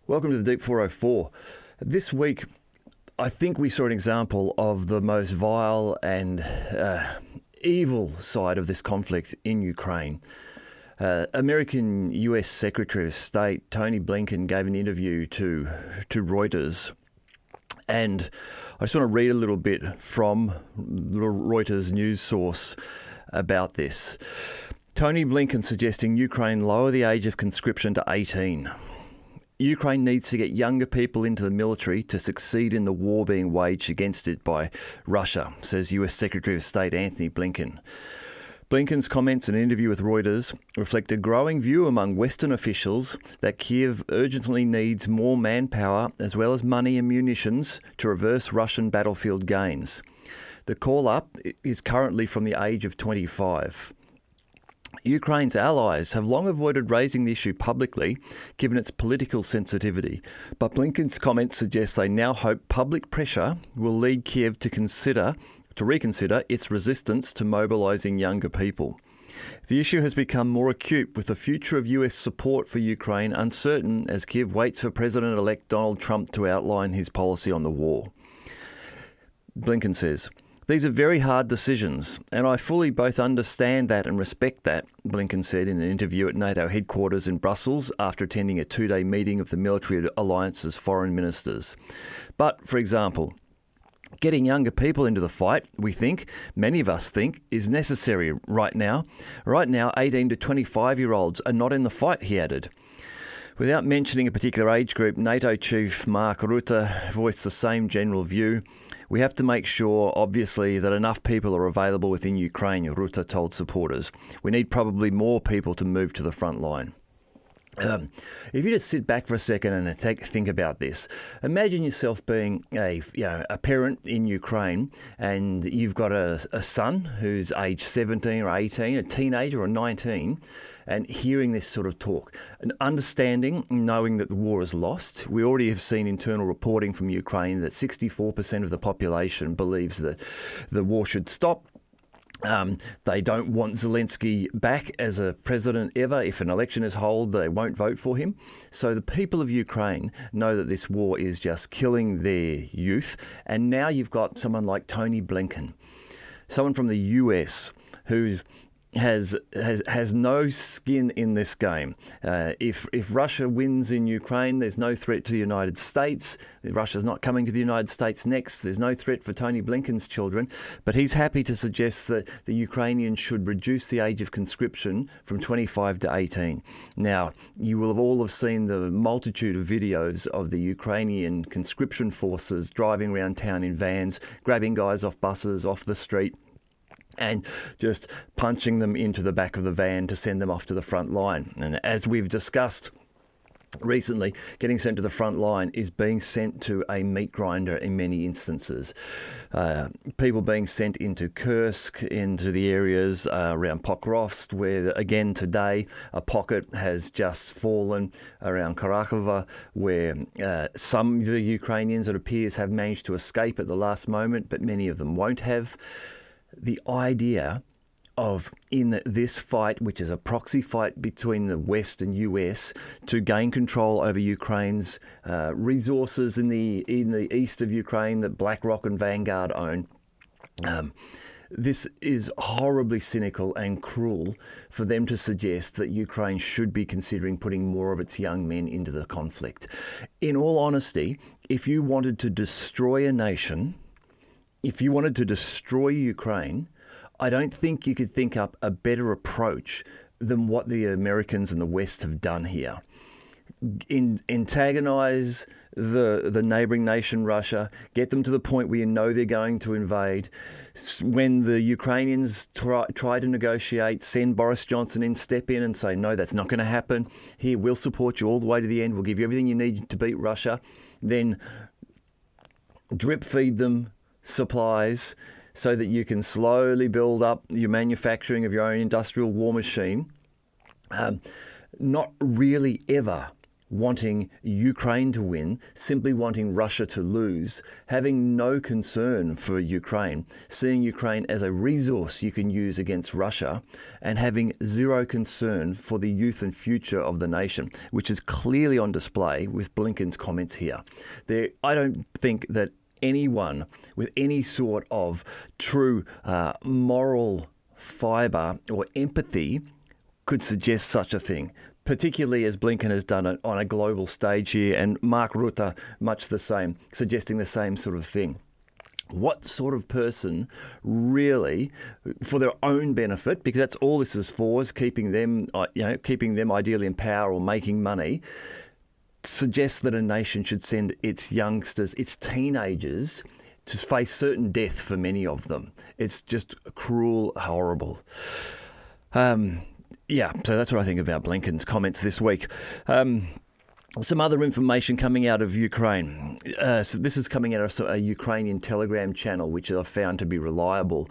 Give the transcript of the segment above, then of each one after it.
Welcome to the Deep 404. This week, I think we saw an example of the most vile and evil side of this conflict in Ukraine. American US Secretary of State Tony Blinken gave an interview to Reuters, and I just want to read a little bit from the Reuters news source about this. Tony Blinken suggesting Ukraine lower the age of conscription to 18. Ukraine needs to get younger people into the military to succeed in the war being waged against it by Russia, says US Secretary of State Antony Blinken. Blinken's comments in an interview with Reuters reflect a growing view among Western officials that Kiev urgently needs more manpower as well as money and munitions to reverse Russian battlefield gains. The call-up is currently from the age of 25. Ukraine's allies have long avoided raising the issue publicly, given its political sensitivity. But Blinken's comments suggest they now hope public pressure will lead Kiev to reconsider its resistance to mobilising younger people. The issue has become more acute, with the future of US support for Ukraine uncertain as Kiev waits for President-elect Donald Trump to outline his policy on the war. Blinken says, "These are very hard decisions, and I fully both understand that and respect that," Blinken said in an interview at NATO headquarters in Brussels after attending a two-day meeting of the military alliance's foreign ministers. But, for example, getting younger people into the fight, many of us think, is necessary right now. Right now, 18 to 25-year-olds are not in the fight, he added. Without mentioning a particular age group, NATO Chief Mark Rutte voiced the same general view. "We have to make sure, obviously, that enough people are available within Ukraine," Rutte told supporters. "We need probably more people to move to the front line." If you just sit back for a second and think about this, imagine yourself being a parent in Ukraine, and you've got a son who's age 17 or 18, a teenager or 19, and hearing this sort of talk, and understanding, knowing that the war is lost. We already have seen internal reporting from Ukraine that 64% of the population believes that the war should stop. They don't want Zelensky back as a president ever. If an election is held, they won't vote for him. So the people of Ukraine know that this war is just killing their youth. And now you've got someone like Tony Blinken, someone from the US who has no skin in this game. If Russia wins in Ukraine, there's no threat to the United States. Russia's not coming to the United States next. There's no threat for Tony Blinken's children. But he's happy to suggest that the Ukrainians should reduce the age of conscription from 25 to 18. Now, you will have all seen the multitude of videos of the Ukrainian conscription forces driving around town in vans, grabbing guys off buses, off the street, and just punching them into the back of the van to send them off to the front line. And as we've discussed recently, getting sent to the front line is being sent to a meat grinder in many instances. People being sent into Kursk, into the areas around Pokrovsk, where, again, today a pocket has just fallen around Kharkova, where some of the Ukrainians, it appears, have managed to escape at the last moment, but many of them won't have. The idea of, in this fight, which is a proxy fight between the West and US, to gain control over Ukraine's resources in the east of Ukraine that BlackRock and Vanguard own, this is horribly cynical and cruel for them to suggest that Ukraine should be considering putting more of its young men into the conflict. In all honesty, if you wanted to destroy a nation, if you wanted to destroy Ukraine, I don't think you could think up a better approach than what the Americans and the West have done here. Antagonize the neighboring nation, Russia, get them to the point where you know they're going to invade. When the Ukrainians try to negotiate, send Boris Johnson in, step in and say, "No, that's not going to happen. Here, we'll support you all the way to the end. We'll give you everything you need to beat Russia." Then drip feed them supplies so that you can slowly build up your manufacturing of your own industrial war machine. Not really ever wanting Ukraine to win, simply wanting Russia to lose, having no concern for Ukraine, seeing Ukraine as a resource you can use against Russia, and having zero concern for the youth and future of the nation, which is clearly on display with Blinken's comments here. I don't think that anyone with any sort of true moral fibre or empathy could suggest such a thing, particularly as Blinken has done it on a global stage here, and Mark Rutte much the same, suggesting the same sort of thing. What sort of person really, for their own benefit, because that's all this is for, is keeping them ideally in power or making money, suggests that a nation should send its youngsters, its teenagers, to face certain death for many of them? It's just cruel, horrible. So that's what I think about Blinken's comments this week. Some other information coming out of Ukraine. So this is coming out of a Ukrainian Telegram channel, which I found to be reliable.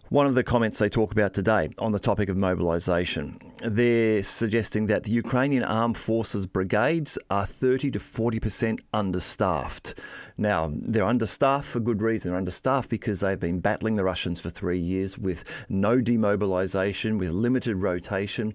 One of the comments they talk about today on the topic of mobilization, they're suggesting that the Ukrainian armed forces brigades are 30 to 40% understaffed. Now, they're understaffed for good reason. They're understaffed because they've been battling the Russians for 3 years with no demobilization, with limited rotation.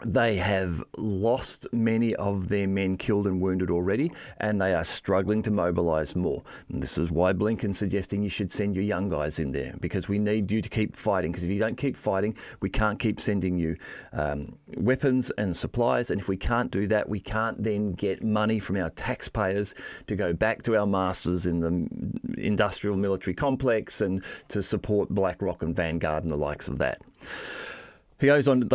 They have lost many of their men killed and wounded already, and they are struggling to mobilise more. And this is why Blinken's suggesting you should send your young guys in there, because we need you to keep fighting, because if you don't keep fighting, we can't keep sending you weapons and supplies, and if we can't do that, we can't then get money from our taxpayers to go back to our masters in the industrial military complex and to support BlackRock and Vanguard and the likes of that. They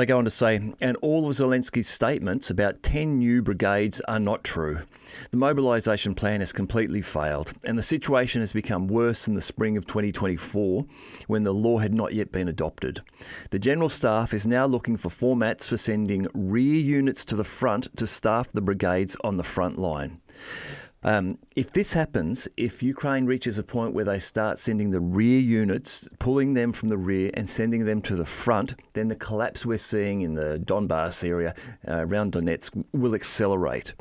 go on to say, and all of Zelensky's statements about 10 new brigades are not true. The mobilisation plan has completely failed, and the situation has become worse in the spring of 2024 when the law had not yet been adopted. The General Staff is now looking for formats for sending rear units to the front to staff the brigades on the front line. If this happens, if Ukraine reaches a point where they start sending the rear units, pulling them from the rear and sending them to the front, then the collapse we're seeing in the Donbass area around Donetsk will accelerate.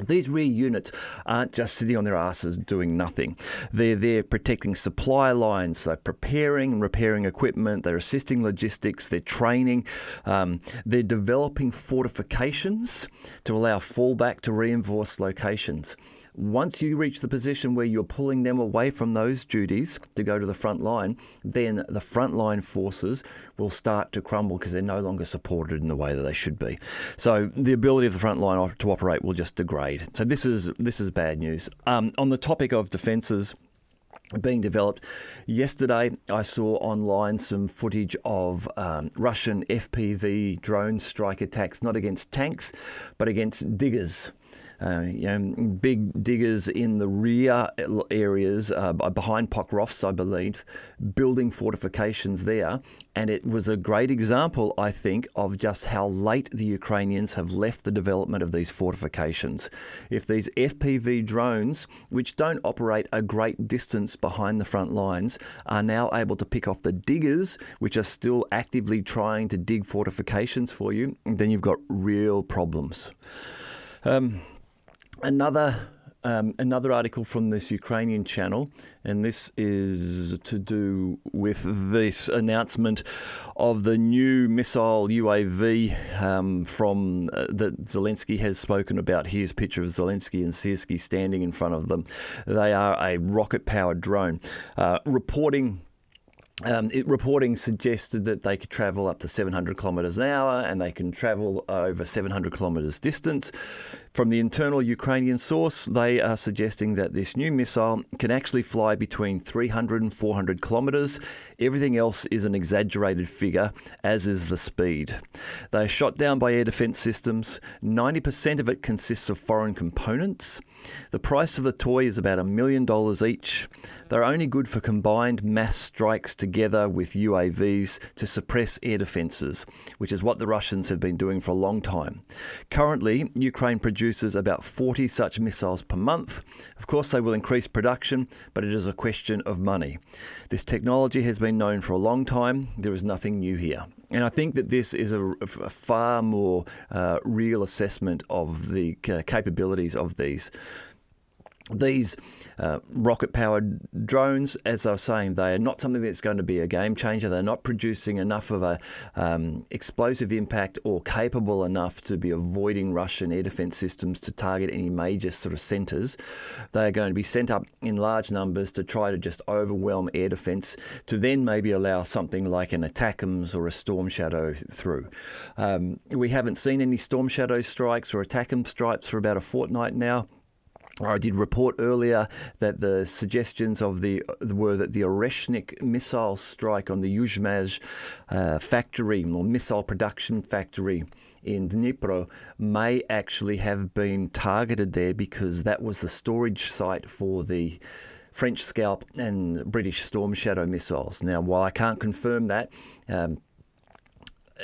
These rear units aren't just sitting on their asses doing nothing. They're there protecting supply lines, they're preparing and repairing equipment, they're assisting logistics, they're training, they're developing fortifications to allow fallback to reinforced locations. Once you reach the position where you're pulling them away from those duties to go to the front line, then the frontline forces will start to crumble because they're no longer supported in the way that they should be. So the ability of the front line to operate will just degrade. So this is bad news. On the topic of defences being developed, yesterday I saw online some footage of Russian FPV drone strike attacks, not against tanks, but against diggers. Big diggers in the rear areas behind Pokrovsk, I believe, building fortifications there. And it was a great example, I think, of just how late the Ukrainians have left the development of these fortifications. If these FPV drones, which don't operate a great distance behind the front lines, are now able to pick off the diggers, which are still actively trying to dig fortifications for you, then you've got real problems. Another article from this Ukrainian channel, and this is to do with this announcement of the new missile UAV that Zelensky has spoken about. Here's a picture of Zelensky and Syrsky standing in front of them. They are a rocket-powered drone. Reporting suggested that they could travel up to 700 kilometres an hour and they can travel over 700 kilometres distance. From the internal Ukrainian source, they are suggesting that this new missile can actually fly between 300 and 400 kilometres. Everything else is an exaggerated figure, as is the speed. They are shot down by air defence systems. 90% of it consists of foreign components. The price of the toy is about $1 million each. They're only good for combined mass strikes together with UAVs to suppress air defences, which is what the Russians have been doing for a long time. Currently, Ukraine produces about 40 such missiles per month. Of course, they will increase production, but it is a question of money. This technology has been known for a long time. There is nothing new here. And I think that this is a far more real assessment of the capabilities of these rocket-powered drones. As I was saying, they are not something that's going to be a game changer. They're not producing enough of a explosive impact or capable enough to be avoiding Russian air defense systems to target any major sort of centres. They are going to be sent up in large numbers to try to just overwhelm air defense, to then maybe allow something like an ATACMS or a Storm Shadow through. We haven't seen any Storm Shadow strikes or ATACMS strikes for about a fortnight now. I did report earlier that the suggestions were that the Oreshnik missile strike on the Yuzhmaz factory, or missile production factory in Dnipro, may actually have been targeted there because that was the storage site for the French Scalp and British Storm Shadow missiles. Now, while I can't confirm that,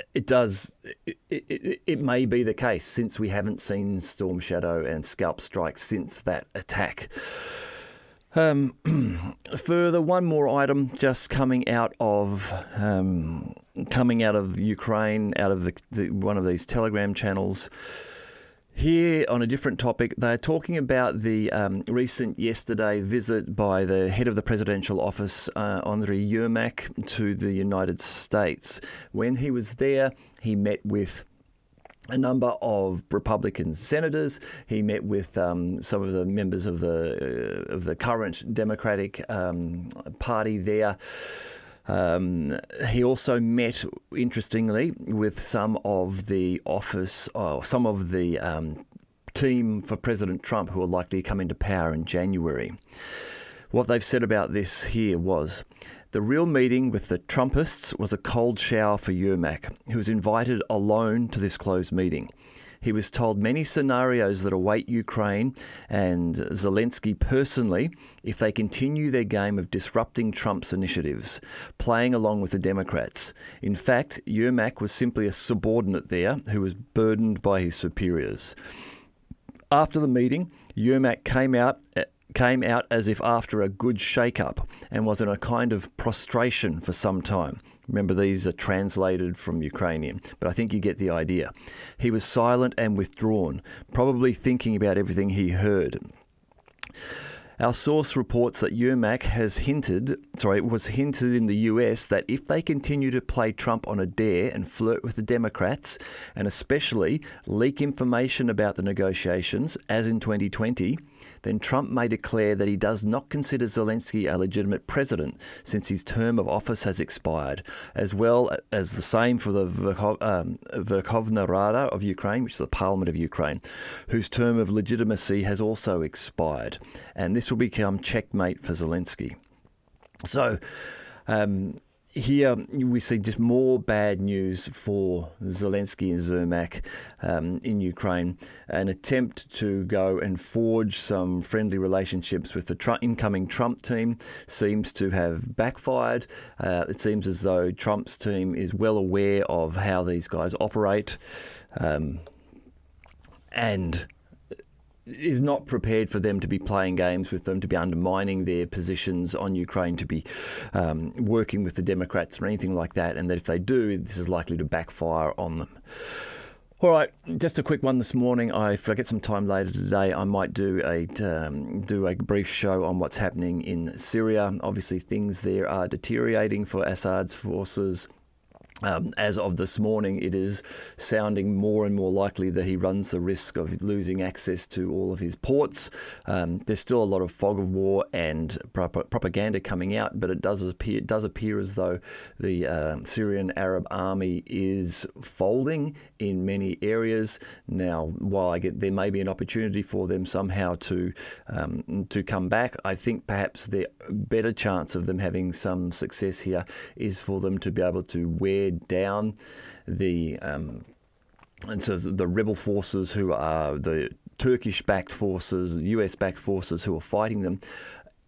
it may be the case, since we haven't seen Storm Shadow and Scalp strikes since that attack. Further, one more item just coming out of Ukraine, out of the one of these Telegram channels. Here, on a different topic, they're talking about the recent yesterday visit by the head of the presidential office, Andriy Yermak, to the United States. When he was there, he met with a number of Republican senators. He met with some of the members of the current Democratic Party there. He also met, interestingly, with some of the team for President Trump who are likely to come into power in January. What they've said about this here was, the real meeting with the Trumpists was a cold shower for Yermak, who was invited alone to this closed meeting. He was told many scenarios that await Ukraine and Zelensky personally if they continue their game of disrupting Trump's initiatives, playing along with the Democrats. In fact, Yermak was simply a subordinate there who was burdened by his superiors. After the meeting, Yermak came out as if after a good shake-up and was in a kind of prostration for some time. Remember, these are translated from Ukrainian, but I think you get the idea. He was silent and withdrawn, probably thinking about everything he heard. Our source reports that Yermak was hinted in the US that if they continue to play Trump on a dare and flirt with the Democrats, and especially leak information about the negotiations, as in 2020, then Trump may declare that he does not consider Zelensky a legitimate president since his term of office has expired, as well as the same for the Verkhovna Rada of Ukraine, which is the Parliament of Ukraine, whose term of legitimacy has also expired. And this will become checkmate for Zelensky. So, here we see just more bad news for Zelensky and Yermak in Ukraine. An attempt to go and forge some friendly relationships with the incoming Trump team seems to have backfired. It seems as though Trump's team is well aware of how these guys operate and is not prepared for them to be playing games with them, to be undermining their positions on Ukraine, to be working with the Democrats or anything like that, and that if they do, this is likely to backfire on them. All right, just a quick one this morning. If I get some time later today, I might do a brief show on what's happening in Syria. Obviously, things there are deteriorating for Assad's forces. As of this morning, it is sounding more and more likely that he runs the risk of losing access to all of his ports. There's still a lot of fog of war and propaganda coming out, but it does appear as though the Syrian Arab army is folding in many areas. Now, while there may be an opportunity for them somehow to come back, I think perhaps the better chance of them having some success here is for them to be able to wear down the rebel forces, who are the Turkish-backed forces, US-backed forces who are fighting them,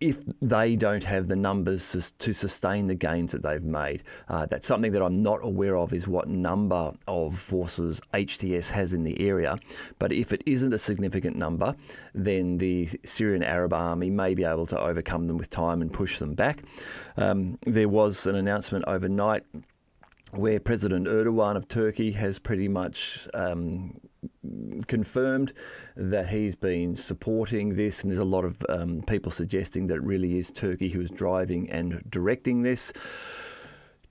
if they don't have the numbers to sustain the gains that they've made. That's something that I'm not aware of, is what number of forces HTS has in the area. But if it isn't a significant number, then the Syrian Arab army may be able to overcome them with time and push them back. There was an announcement overnight where President Erdogan of Turkey has pretty much confirmed that he's been supporting this, and there's a lot of people suggesting that it really is Turkey who is driving and directing this.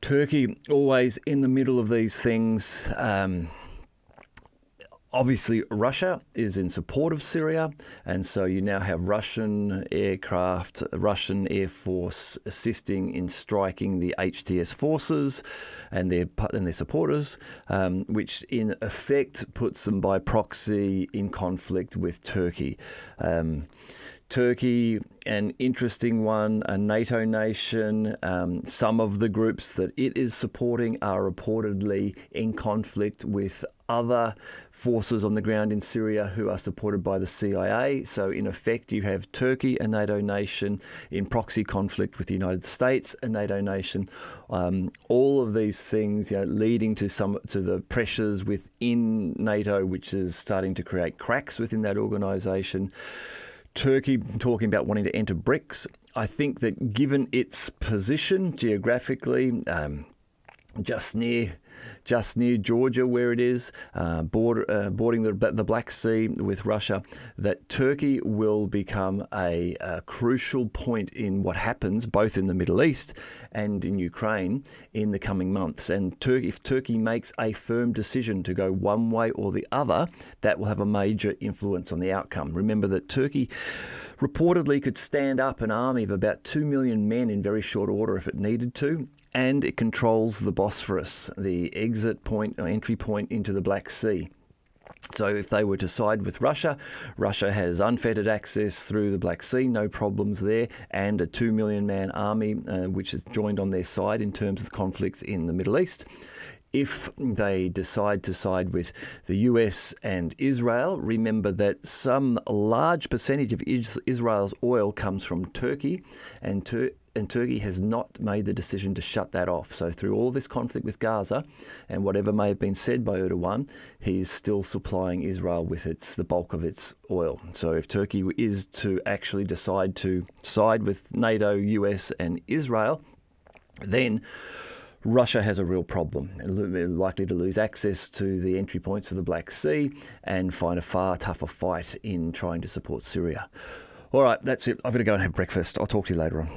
Turkey, always in the middle of these things. Obviously, Russia is in support of Syria, and so you now have Russian aircraft, Russian Air Force assisting in striking the HTS forces and their supporters, which in effect puts them by proxy in conflict with Turkey. Turkey, an interesting one, a NATO nation. Some of the groups that it is supporting are reportedly in conflict with other forces on the ground in Syria who are supported by the CIA. So in effect, you have Turkey, a NATO nation, in proxy conflict with the United States, a NATO nation. All of these things, leading to the pressures within NATO, which is starting to create cracks within that organisation. Turkey talking about wanting to enter BRICS. I think that given its position geographically, just near Georgia, where it is, bordering the Black Sea with Russia, that Turkey will become a crucial point in what happens both in the Middle East and in Ukraine in the coming months. And if Turkey makes a firm decision to go one way or the other, that will have a major influence on the outcome. Remember that Turkey reportedly could stand up an army of about 2 million men in very short order if it needed to, and it controls the Bosphorus, the exit point or entry point into the Black Sea. So if they were to side with Russia, Russia has unfettered access through the Black Sea, no problems there, and a 2 million man army which is joined on their side in terms of the conflict in the Middle East. If they decide to side with the US and Israel, remember that some large percentage of Israel's oil comes from Turkey, and Turkey has not made the decision to shut that off. So through all this conflict with Gaza, and whatever may have been said by Erdogan, he's still supplying Israel with the bulk of its oil. So if Turkey is to actually decide to side with NATO, US and Israel, then Russia has a real problem, likely to lose access to the entry points of the Black Sea and find a far tougher fight in trying to support Syria. All right, that's it. I've got to go and have breakfast. I'll talk to you later on.